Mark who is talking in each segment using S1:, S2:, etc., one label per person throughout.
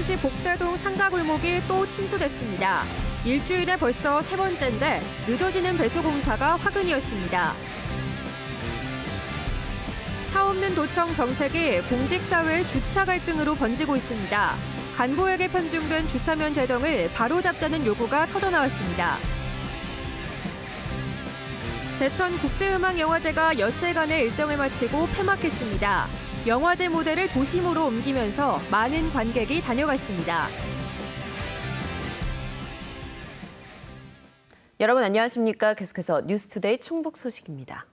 S1: 청주시 복대동 상가골목이 또 침수됐습니다. 일주일에 벌써 세 번째인데 늦어지는 배수 공사가 화근이었습니다. 차 없는 도청 정책이 공직사회 주차 갈등으로 번지고 있습니다. 간부에게 편중된 주차면 제정을 바로잡자는 요구가 터져나왔습니다. 제천국제음악영화제가 엿새간의 일정을 마치고 폐막했습니다. 영화제 무대를 도심으로 옮기면서 많은 관객이 다녀갔습니다.
S2: 여러분 안녕하십니까? 계속해서 뉴스투데이 충북 소식입니다.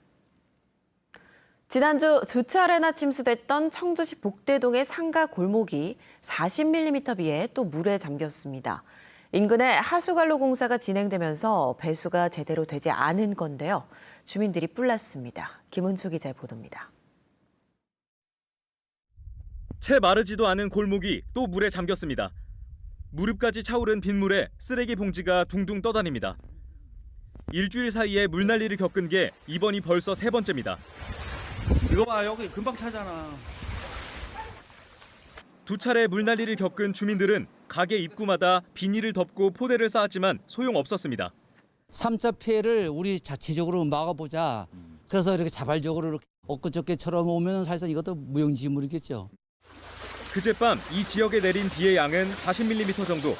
S2: 지난주 두 차례나 침수됐던 청주시 복대동의 상가 골목이 40mm 비에 또 물에 잠겼습니다. 인근에 하수관로 공사가 진행되면서 배수가 제대로 되지 않은 건데요. 주민들이 뿔났습니다. 김은초 기자의 보도입니다.
S3: 채 마르지도 않은 골목이 또 물에 잠겼습니다. 무릎까지 차오른 빗물에 쓰레기 봉지가 둥둥 떠다닙니다. 일주일 사이에 물난리를 겪은 게 이번이 벌써 세 번째입니다.
S4: 이거 봐, 여기 금방 차잖아.
S3: 두 차례 물난리를 겪은 주민들은 가게 입구마다 비닐을 덮고 포대를 쌓았지만 소용없었습니다.
S5: 3차 피해를 우리 자체적으로 막아보자. 그래서 이렇게 자발적으로 이렇게 엊그저께처럼 오면 사실상 이것도 무용지물이겠죠.
S3: 그젯밤 이 지역에 내린 비의 양은 40mm 정도.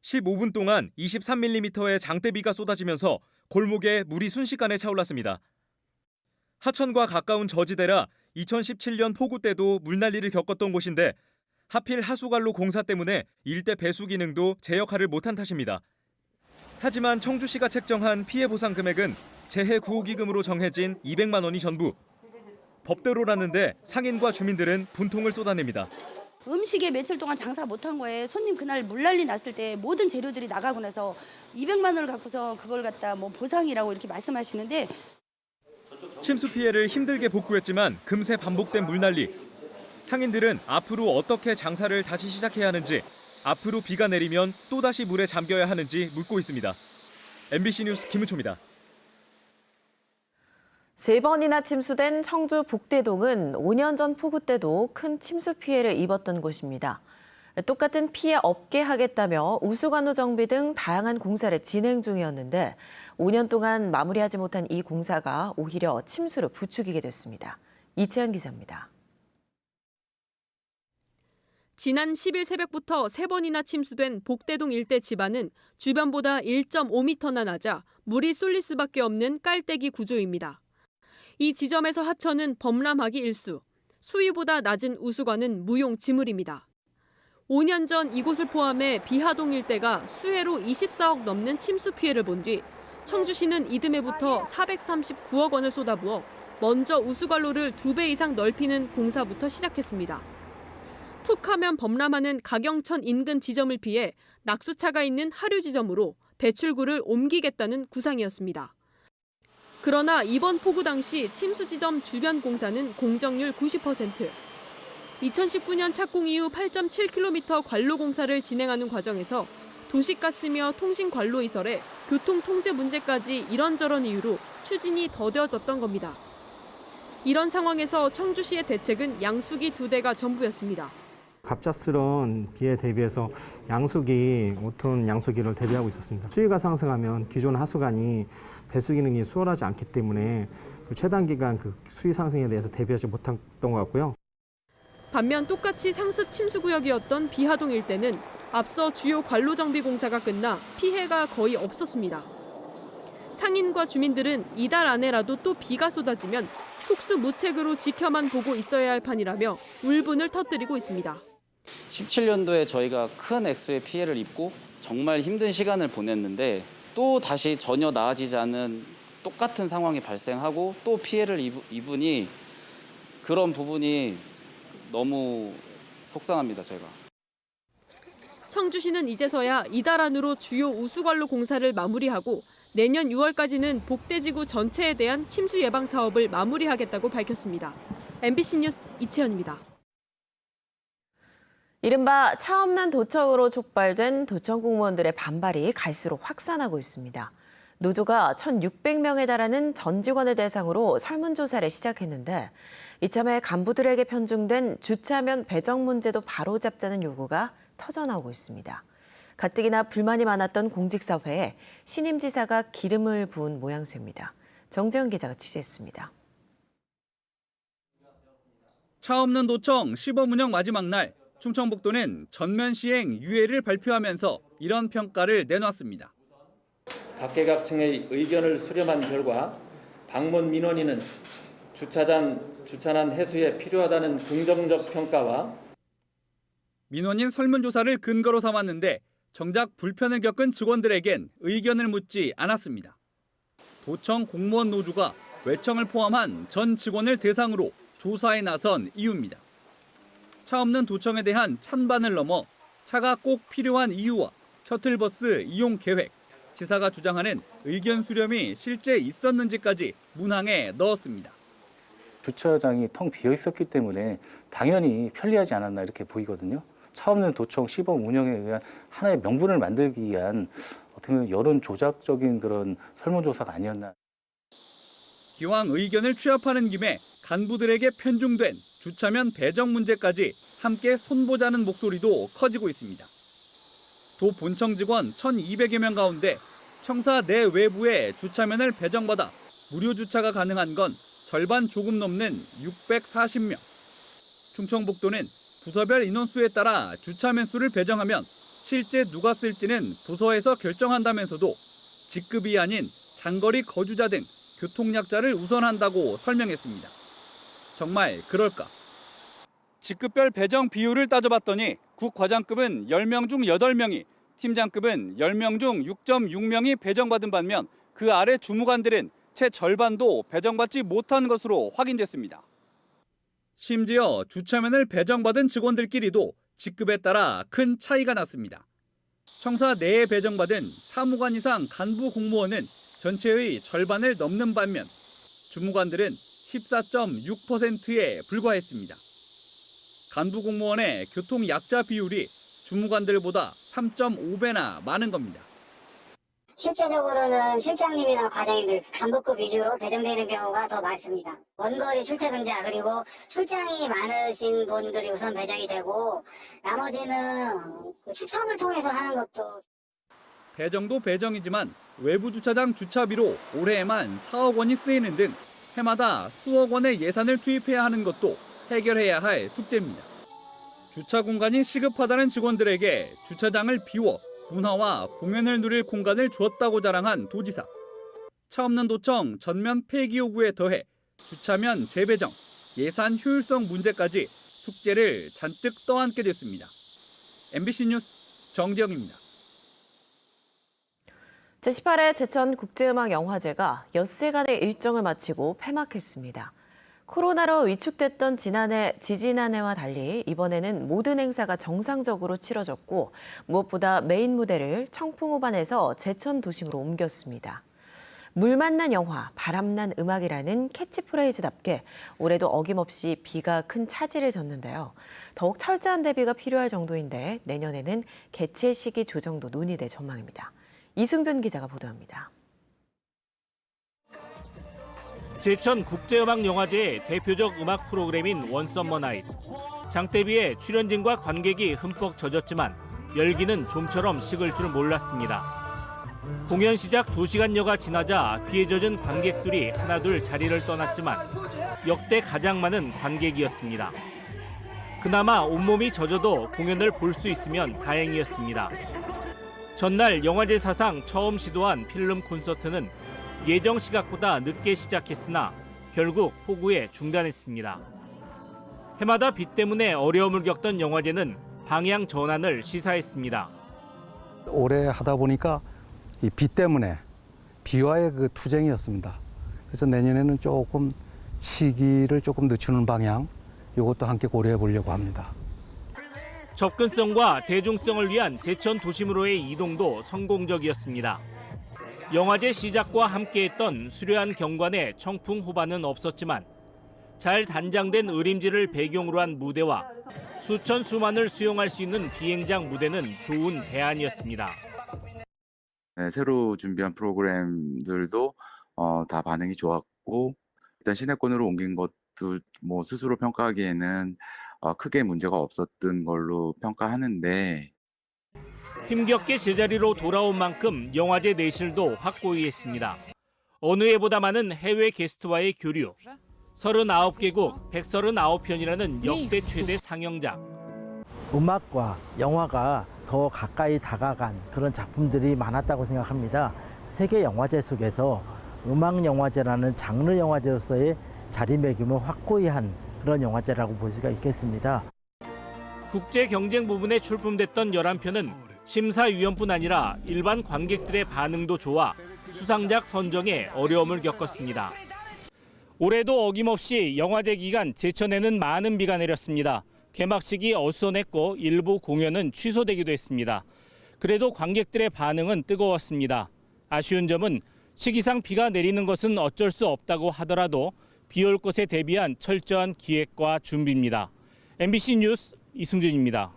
S3: 15분 동안 23mm의 장대비가 쏟아지면서 골목에 물이 순식간에 차올랐습니다. 하천과 가까운 저지대라 2017년 폭우 때도 물난리를 겪었던 곳인데 하필 하수관로 공사 때문에 일대 배수 기능도 제 역할을 못한 탓입니다. 하지만 청주시가 책정한 피해 보상 금액은 재해 구호기금으로 정해진 200만 원이 전부. 법대로라는데 상인과 주민들은 분통을 쏟아냅니다.
S6: 음식에 며칠 동안 장사 못한 거에 손님 그날 물난리 났을 때 모든 재료들이 나가고 나서 200만 원을 갖고서 그걸 갖다 뭐 보상이라고 이렇게 말씀하시는데
S3: 침수 피해를 힘들게 복구했지만 금세 반복된 물난리. 상인들은 앞으로 어떻게 장사를 다시 시작해야 하는지, 앞으로 비가 내리면 또다시 물에 잠겨야 하는지 묻고 있습니다. MBC 뉴스 김은초입니다.
S2: 세 번이나 침수된 청주 복대동은 5년 전 폭우 때도 큰 침수 피해를 입었던 곳입니다. 똑같은 피해 없게 하겠다며 우수관로 정비 등 다양한 공사를 진행 중이었는데 5년 동안 마무리하지 못한 이 공사가 오히려 침수를 부추기게 됐습니다. 이채연 기자입니다.
S7: 지난 10일 새벽부터 세 번이나 침수된 복대동 일대 집안은 주변보다 1.5m나 낮아 물이 쏠릴 수밖에 없는 깔때기 구조입니다. 이 지점에서 하천은 범람하기 일수, 수위보다 낮은 우수관은 무용지물입니다. 5년 전 이곳을 포함해 비하동 일대가 수해로 24억 넘는 침수 피해를 본 뒤 청주시는 이듬해부터 439억 원을 쏟아부어 먼저 우수관로를 2배 이상 넓히는 공사부터 시작했습니다. 툭하면 범람하는 가경천 인근 지점을 피해 낙수차가 있는 하류 지점으로 배출구를 옮기겠다는 구상이었습니다. 그러나 이번 폭우 당시 침수 지점 주변 공사는 공정률 90%. 2019년 착공 이후 8.7km 관로 공사를 진행하는 과정에서 도시가스며 통신관로 이설에 교통 통제 문제까지 이런저런 이유로 추진이 더뎌졌던 겁니다. 이런 상황에서 청주시의 대책은 양수기 2대가 전부였습니다.
S8: 갑작스러운 비에 대비해서 양수기, 5톤 양수기를 대비하고 있었습니다. 수위가 상승하면 기존 하수관이 배수 기능이 수월하지 않기 때문에 최단 기간 수위 상승에 대해서 대비하지 못했던 것 같고요.
S7: 반면 똑같이 상습 침수 구역이었던 비하동 일대는 앞서 주요 관로 정비 공사가 끝나 피해가 거의 없었습니다. 상인과 주민들은 이달 안에라도 또 비가 쏟아지면 속수무책으로 지켜만 보고 있어야 할 판이라며 울분을 터뜨리고 있습니다.
S9: 17년도에 저희가 큰 액수의 피해를 입고 정말 힘든 시간을 보냈는데 또 다시 전혀 나아지지 않은 똑같은 상황이 발생하고 또 피해를 입으니 그런 부분이 너무 속상합니다, 저희가.
S7: 청주시는 이제서야 이달 안으로 주요 우수관로 공사를 마무리하고 내년 6월까지는 복대지구 전체에 대한 침수 예방 사업을 마무리하겠다고 밝혔습니다. MBC 뉴스 이채연입니다.
S2: 이른바 차 없는 도청으로 촉발된 도청 공무원들의 반발이 갈수록 확산하고 있습니다. 노조가 1,600명에 달하는 전 직원을 대상으로 설문조사를 시작했는데 이참에 간부들에게 편중된 주차면 배정 문제도 바로잡자는 요구가 터져나오고 있습니다. 가뜩이나 불만이 많았던 공직사회에 신임 지사가 기름을 부은 모양새입니다. 정재현 기자가 취재했습니다.
S3: 차 없는 도청 시범 운영 마지막 날, 충청북도는 전면 시행 유예를 발표하면서 이런 평가를 내놨습니다.
S10: 각계각층의 의견을 수렴한 결과 방문 민원인은 주차난 해소에 필요하다는 긍정적 평가와
S3: 민원인 설문조사를 근거로 삼았는데 정작 불편을 겪은 직원들에겐 의견을 묻지 않았습니다. 도청 공무원 노조가 외청을 포함한 전 직원을 대상으로 조사에 나선 이유입니다. 차 없는 도청에 대한 찬반을 넘어 차가 꼭 필요한 이유와 셔틀버스 이용 계획, 지사가 주장하는 의견 수렴이 실제 있었는지까지 문항에 넣었습니다.
S11: 주차장이 텅 비어 있었기 때문에 당연히 편리하지 않았나 이렇게 보이거든요. 차 없는 도청 시범 운영에 의한 하나의 명분을 만들기 위한 어떻게 보면 여론 조작적인 그런 설문조사가 아니었나.
S3: 기왕 의견을 취합하는 김에 간부들에게 편중된 주차면 배정 문제까지 함께 손보자는 목소리도 커지고 있습니다. 도 본청 직원 1,200여 명 가운데 청사 내 외부에 주차면을 배정받아 무료 주차가 가능한 건 절반 조금 넘는 640명. 충청북도는 부서별 인원수에 따라 주차면 수를 배정하면 실제 누가 쓸지는 부서에서 결정한다면서도 직급이 아닌 장거리 거주자 등 교통약자를 우선한다고 설명했습니다. 정말 그럴까? 직급별 배정 비율을 따져봤더니 국과장급은 10명 중 8명이, 팀장급은 10명 중 6.6명이 배정받은 반면 그 아래 주무관들은 채 절반도 배정받지 못한 것으로 확인됐습니다. 심지어 주차면을 배정받은 직원들끼리도 직급에 따라 큰 차이가 났습니다. 청사 내에 배정받은 사무관 이상 간부 공무원은 전체의 절반을 넘는 반면 주무관들은 14.6%에 불과했습니다. 간부 공무원의 교통 약자 비율이 주무관들보다 3.5배나 많은 겁니다.
S12: 실제적으로는 실장님이나 과장님들 간부급 위주로 배정되는 경우가 더 많습니다. 원거리 출퇴 근자 그리고 출장이 많으신 분들이 우선 배정이 되고 나머지는 추첨을 통해서 하는 것도.
S3: 배정도 배정이지만 외부 주차장 주차비로 올해에만 4억 원이 쓰이는 등 해마다 수억 원의 예산을 투입해야 하는 것도 해결해야 할 숙제입니다. 주차 공간이 시급하다는 직원들에게 주차장을 비워 문화와 공연을 누릴 공간을 주었다고 자랑한 도지사. 차 없는 도청 전면 폐기 요구에 더해 주차면 재배정, 예산 효율성 문제까지 숙제를 잔뜩 떠안게 됐습니다. MBC 뉴스 정재영입니다.
S2: 제18회 제천국제음악영화제가 엿새간의 일정을 마치고 폐막했습니다. 코로나로 위축됐던 지지난해와 달리 이번에는 모든 행사가 정상적으로 치러졌고 무엇보다 메인 무대를 청풍호반에서 제천 도심으로 옮겼습니다. 물 만난 영화, 바람난 음악이라는 캐치프레이즈답게 올해도 어김없이 비가 큰 차질을 졌는데요. 더욱 철저한 대비가 필요할 정도인데 내년에는 개최 시기 조정도 논의될 전망입니다. 이승준 기자가 보도합니다.
S13: 제천 국제음악영화제의 대표적 음악 프로그램인 원썸머 나잇. 장대비에 출연진과 관객이 흠뻑 젖었지만 열기는 좀처럼 식을 줄 몰랐습니다. 공연 시작 2시간여가 지나자 비에 젖은 관객들이 하나둘 자리를 떠났지만 역대 가장 많은 관객이었습니다. 그나마 온몸이 젖어도 공연을 볼 수 있으면 다행이었습니다. 전날 영화제 사상 처음 시도한 필름 콘서트는 예정 시각보다 늦게 시작했으나 결국 폭우에 중단했습니다. 해마다 비 때문에 어려움을 겪던 영화제는 방향 전환을 시사했습니다.
S14: 올해 하다 보니까 이 비 때문에 비와의 그 투쟁이었습니다. 그래서 내년에는 조금 시기를 조금 늦추는 방향, 이것도 함께 고려해 보려고 합니다.
S13: 접근성과 대중성을 위한 제천 도심으로의 이동도 성공적이었습니다. 영화제 시작과 함께했던 수려한 경관에 청풍 호반은 없었지만 잘 단장된 의림지를 배경으로 한 무대와 수천 수만을 수용할 수 있는 비행장 무대는 좋은 대안이었습니다.
S15: 네, 새로 준비한 프로그램들도 다 반응이 좋았고 일단 시내권으로 옮긴 것도 뭐 스스로 평가하기에는 크게 문제가 없었던 걸로 평가하는데
S13: 힘겹게 제자리로 돌아온 만큼 영화제 내실도 확고히 했습니다. 어느 해보다 많은 해외 게스트와의 교류, 39개국 139편이라는 역대 최대 상영작.
S16: 음악과 영화가 더 가까이 다가간 그런 작품들이 많았다고 생각합니다. 세계 영화제 속에서 음악 영화제라는 장르 영화제로서의 자리매김을 확고히 한 그런 영화제라고 볼 수가 있겠습니다.
S13: 국제 경쟁 부분에 출품됐던 11편은 심사위원뿐 아니라 일반 관객들의 반응도 좋아 수상작 선정에 어려움을 겪었습니다. 올해도 어김없이 영화제 기간 제천에는 많은 비가 내렸습니다. 개막식이 어수선했고 일부 공연은 취소되기도 했습니다. 그래도 관객들의 반응은 뜨거웠습니다. 아쉬운 점은 시기상 비가 내리는 것은 어쩔 수 없다고 하더라도 비 올 것에 대비한 철저한 기획과 준비입니다. MBC 뉴스 이승준입니다.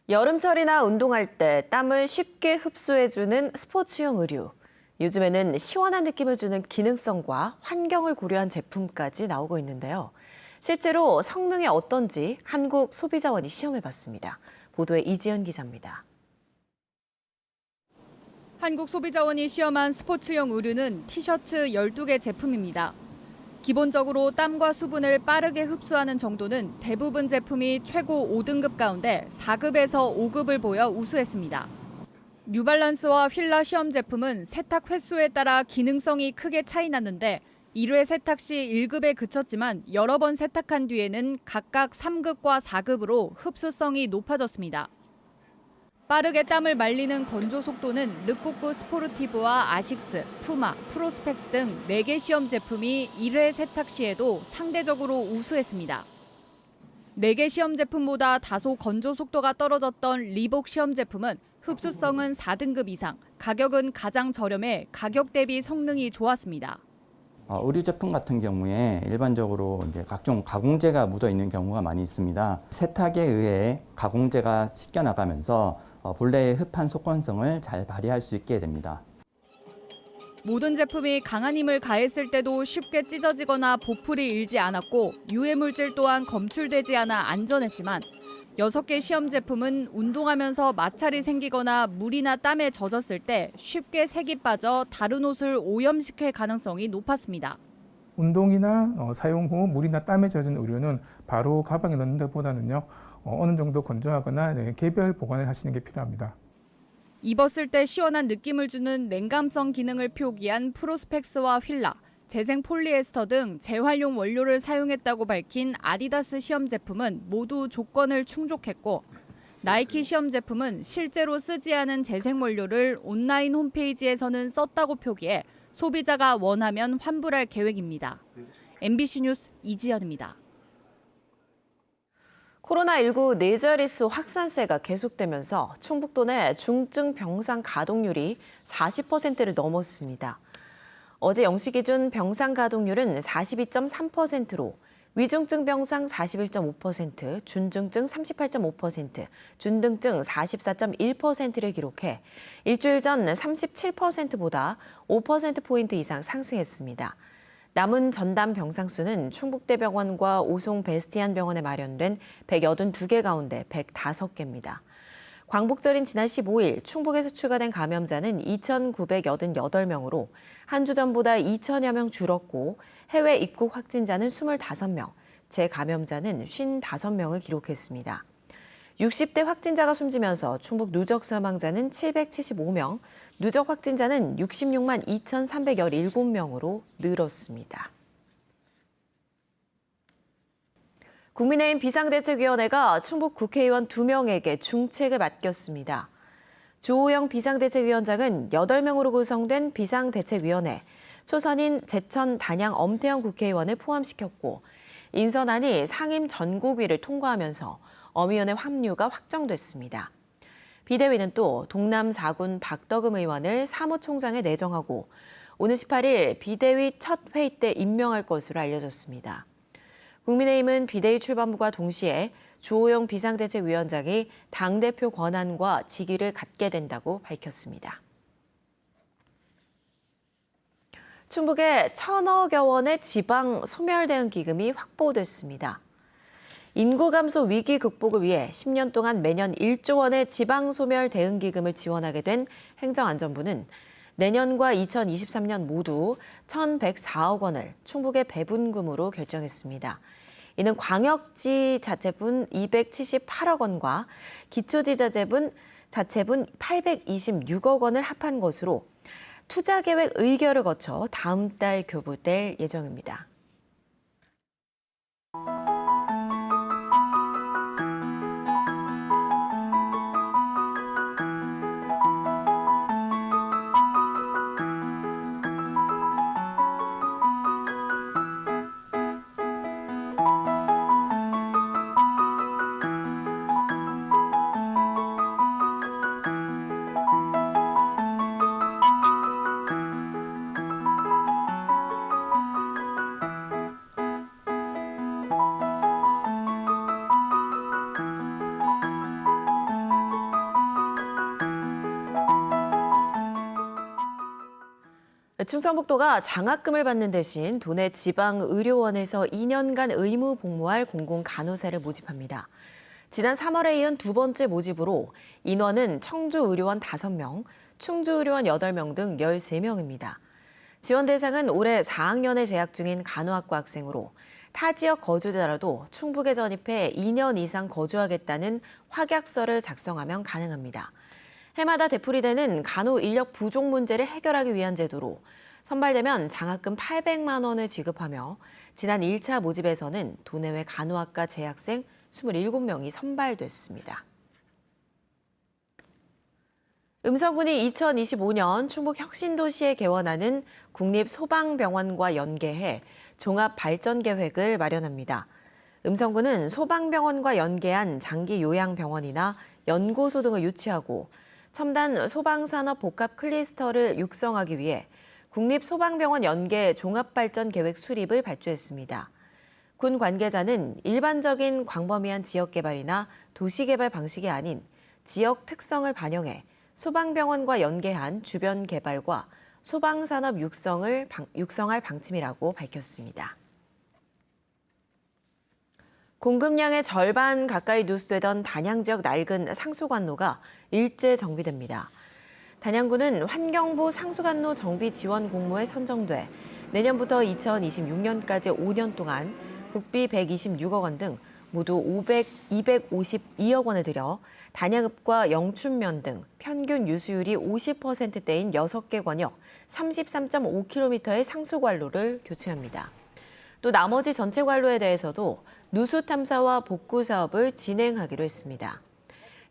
S2: 여름철이나 운동할 때 땀을 쉽게 흡수해주는 스포츠용 의류. 요즘에는 시원한 느낌을 주는 기능성과 환경을 고려한 제품까지 나오고 있는데요. 실제로 성능이 어떤지 한국소비자원이 시험해봤습니다. 보도에 이지연 기자입니다.
S17: 한국소비자원이 시험한 스포츠용 의류는 티셔츠 12개 제품입니다. 기본적으로 땀과 수분을 빠르게 흡수하는 정도는 대부분 제품이 최고 5등급 가운데 4급에서 5급을 보여 우수했습니다. 뉴발란스와 휠라 시험 제품은 세탁 횟수에 따라 기능성이 크게 차이 났는데 1회 세탁 시 1급에 그쳤지만 여러 번 세탁한 뒤에는 각각 3급과 4급으로 흡수성이 높아졌습니다. 빠르게 땀을 말리는 건조 속도는 르코크 스포르티브와 아식스, 푸마, 프로스펙스 등 4개 시험 제품이 1회 세탁 시에도 상대적으로 우수했습니다. 4개 시험 제품보다 다소 건조 속도가 떨어졌던 리복 시험 제품은 흡수성은 4등급 이상, 가격은 가장 저렴해 가격 대비 성능이 좋았습니다.
S18: 의류 제품 같은 경우에 일반적으로 이제 각종 가공제가 묻어 있는 경우가 많이 있습니다. 세탁에 의해 가공제가 씻겨 나가면서 본래의 흡한 속건성을 잘 발휘할 수 있게 됩니다.
S17: 모든 제품이 강한 힘을 가했을 때도 쉽게 찢어지거나 보풀이 일지 않았고 유해 물질 또한 검출되지 않아 안전했지만 6개 시험 제품은 운동하면서 마찰이 생기거나 물이나 땀에 젖었을 때 쉽게 색이 빠져 다른 옷을 오염시킬 가능성이 높았습니다.
S19: 운동이나 사용 후 물이나 땀에 젖은 의류는 바로 가방에 넣는 것보다는요, 어느 정도 건조하거나 개별 보관을 하시는 게 필요합니다.
S17: 입었을 때 시원한 느낌을 주는 냉감성 기능을 표기한 프로스펙스와 휠라, 재생 폴리에스터 등 재활용 원료를 사용했다고 밝힌 아디다스 시험 제품은 모두 조건을 충족했고 나이키 시험 제품은 실제로 쓰지 않은 재생 원료를 온라인 홈페이지에서는 썼다고 표기해 소비자가 원하면 환불할 계획입니다. MBC 뉴스 이지연입니다.
S2: 코로나19 네 자릿수 확산세가 계속되면서 충북도 내 중증 병상 가동률이 40%를 넘었습니다. 어제 0시 기준 병상 가동률은 42.3%로 위중증 병상 41.5%, 준중증 38.5%, 중등증 44.1%를 기록해 일주일 전 37%보다 5%포인트 이상 상승했습니다. 남은 전담 병상 수는 충북대병원과 오송 베스티안 병원에 마련된 182개 가운데 105개입니다. 광복절인 지난 15일 충북에서 추가된 감염자는 2,988명으로 한 주 전보다 2천여 명 줄었고 해외 입국 확진자는 25명, 재감염자는 55명을 기록했습니다. 60대 확진자가 숨지면서 충북 누적 사망자는 775명, 누적 확진자는 66만 2,317명으로 늘었습니다. 국민의힘 비상대책위원회가 충북 국회의원 2명에게 중책을 맡겼습니다. 조호영 비상대책위원장은 8명으로 구성된 비상대책위원회, 초선인 제천, 단양, 엄태영 국회의원을 포함시켰고 인선안이 상임 전국위를 통과하면서 엄위원회 합류가 확정됐습니다. 비대위는 또 동남 4군 박덕흠 의원을 사무총장에 내정하고 오는 18일 비대위 첫 회의 때 임명할 것으로 알려졌습니다. 국민의힘은 비대위 출범과 동시에 조호영 비상대책위원장이 당대표 권한과 직위를 갖게 된다고 밝혔습니다. 충북에 1,000억여 원의 지방 소멸 대응 기금이 확보됐습니다. 인구 감소 위기 극복을 위해 10년 동안 매년 1조 원의 지방소멸 대응기금을 지원하게 된 행정안전부는 내년과 2023년 모두 1,104억 원을 충북의 배분금으로 결정했습니다. 이는 광역지 자체분 278억 원과 기초지자체분 826억 원을 합한 것으로 투자계획 의결을 거쳐 다음 달 교부될 예정입니다. 충청북도가 장학금을 받는 대신 도내 지방의료원에서 2년간 의무 복무할 공공간호사를 모집합니다. 지난 3월에 이은 두 번째 모집으로 인원은 청주의료원 5명, 충주의료원 8명 등 13명입니다. 지원 대상은 올해 4학년에 재학 중인 간호학과 학생으로 타 지역 거주자라도 충북에 전입해 2년 이상 거주하겠다는 확약서를 작성하면 가능합니다. 해마다 되풀이되는 간호 인력 부족 문제를 해결하기 위한 제도로 선발되면 장학금 800만 원을 지급하며 지난 1차 모집에서는 도내외 간호학과 재학생 27명이 선발됐습니다. 음성군이 2025년 충북 혁신도시에 개원하는 국립소방병원과 연계해 종합발전계획을 마련합니다. 음성군은 소방병원과 연계한 장기요양병원이나 연고소 등을 유치하고 첨단 소방산업 복합 클리스터를 육성하기 위해 국립소방병원 연계 종합발전계획 수립을 발주했습니다. 군 관계자는 일반적인 광범위한 지역개발이나 도시개발 방식이 아닌 지역 특성을 반영해 소방병원과 연계한 주변 개발과 소방산업 육성할 방침이라고 밝혔습니다. 공급량의 절반 가까이 누수되던 단양 지역 낡은 상수관로가 일제 정비됩니다. 단양구는 환경부 상수관로 정비 지원 공모에 선정돼 내년부터 2026년까지 5년 동안 국비 126억 원 등 모두 252억 원을 들여 단양읍과 영춘면 등 평균 유수율이 50%대인 6개 권역 33.5km의 상수관로를 교체합니다. 또 나머지 전체 관로에 대해서도 누수 탐사와 복구 사업을 진행하기로 했습니다.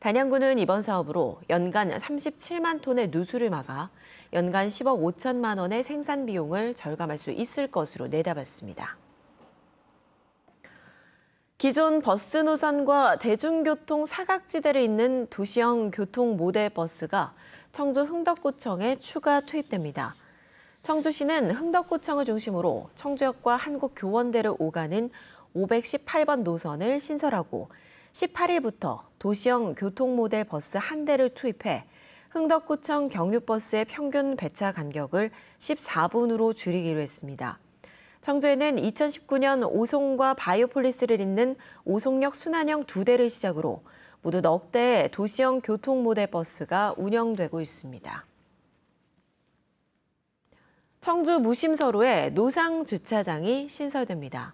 S2: 단양구는 이번 사업으로 연간 37만 톤의 누수를 막아 연간 10억 5천만 원의 생산 비용을 절감할 수 있을 것으로 내다봤습니다. 기존 버스 노선과 대중교통 사각지대를 잇는 도시형 교통 모델 버스가 청주 흥덕구청에 추가 투입됩니다. 청주시는 흥덕구청을 중심으로 청주역과 한국교원대를 오가는 518번 노선을 신설하고 18일부터 도시형 교통모델 버스 한 대를 투입해 흥덕구청 경유버스의 평균 배차 간격을 14분으로 줄이기로 했습니다. 청주에는 2019년 오송과 바이오폴리스를 잇는 오송역 순환형 2대를 시작으로 모두 넉 대의 도시형 교통모델 버스가 운영되고 있습니다. 청주 무심서로에 노상 주차장이 신설됩니다.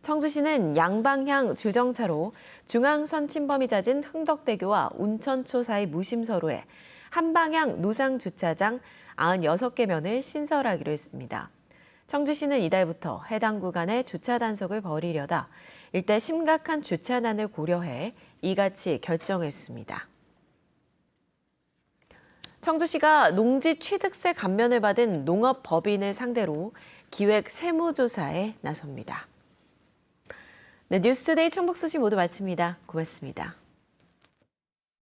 S2: 청주시는 양방향 주정차로 중앙선 침범이 잦은 흥덕대교와 운천초 사이 무심서로에 한방향 노상 주차장 96개 면을 신설하기로 했습니다. 청주시는 이달부터 해당 구간에 주차 단속을 벌이려다 일대 심각한 주차난을 고려해 이같이 결정했습니다. 청주시가 농지 취득세 감면을 받은 농업법인을 상대로 기획 세무조사에 나섭니다. 네, 뉴스데이 충북 소식 모두 마칩니다. 고맙습니다.